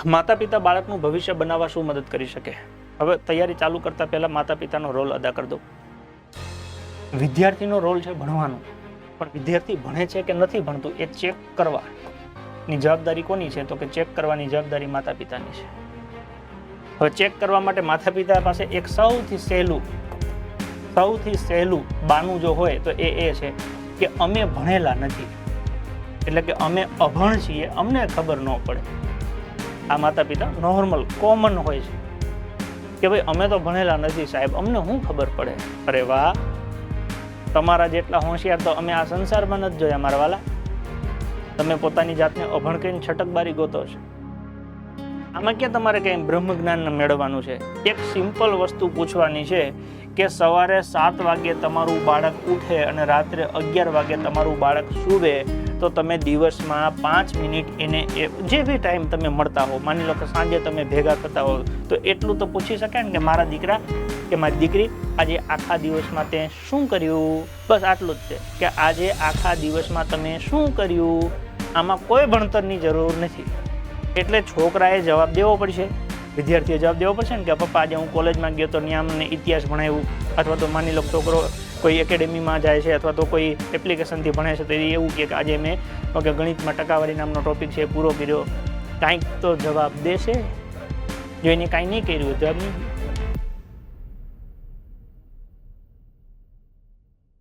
માતા પિતા બાળકનું ભવિષ્ય બનાવવા શું મદદ કરી શકે? હવે તૈયારી ચાલુ કરતા પહેલા માતા પિતાનો રોલ અદા કરી દો. વિદ્યાર્થીનો રોલ છે ભણવાનો, પણ વિદ્યાર્થી ભણે છે કે નથી ભણતું એ ચેક કરવાની જવાબદારી કોની છે? તો કે ચેક કરવાની જવાબદારી માતા પિતાની છે. હવે ચેક કરવા માટે માતા પિતા પાસે એક સૌથી સહેલું બાનું જો હોય તો એ છે કે અમે ભણેલા નથી, એટલે કે અમે અભણ છીએ, અમને ખબર ન પડે. આ માતા પિતા નોર્મલ કોમન હોય છે કે ભાઈ અમે તો ભણેલા નથી સાહેબ, અમને શું ખબર પડે. અરે વાહ, તમારા જેટલા હોશિયાર તો અમે આ સંસારમાં નથી જોયા મારા વાલા. તમે પોતાની જાતને અભણ કહીને છટકબારી ગોતો છો. આમાં ક્યાં તમારે કંઈ બ્રહ્મ જ્ઞાન મેળવવાનું છે? એક સિમ્પલ વસ્તુ પૂછવાની છે કે સવારે 7 વાગે તમારું બાળક ઉઠે અને રાત્રે 11 વાગે તમારું બાળક સૂવે તો તમે દિવસમાં 5 મિનિટ એને જે બી ટાઈમ તમે મળતા હો, માની લો કે સાંજે તમે ભેગા થતા હો, તો એટલું તો પૂછી શકાય ને કે મારા દીકરા કે મારી દીકરી આજે આખા દિવસમાં તે શું કર્યું? બસ આટલું જ છે કે આજે આખા દિવસમાં તમે શું કર્યું. આમાં કોઈ ભણતરની જરૂર નથી. એટલે છોકરાએ જવાબ દેવો પડશે, વિદ્યાર્થીએ જવાબ દેવો પડશે ને કે પપ્પા આજે હું કોલેજમાં ગયો તો ત્યાં અમને ઇતિહાસ ભણાવ્યું, અથવા તો માની લો છોકરો કોઈ એકેડેમીમાં જાય છે અથવા તો કોઈ એપ્લિકેશનથી ભણે છે તો એ એવું કે આજે મેં ગણિતમાં ટકાવારી નામનો ટોપિક છે પૂરો કર્યો. કાંઈક તો જવાબ દેશે. જો એને કાંઈ નહીં કર્યું જવાબ નહીં.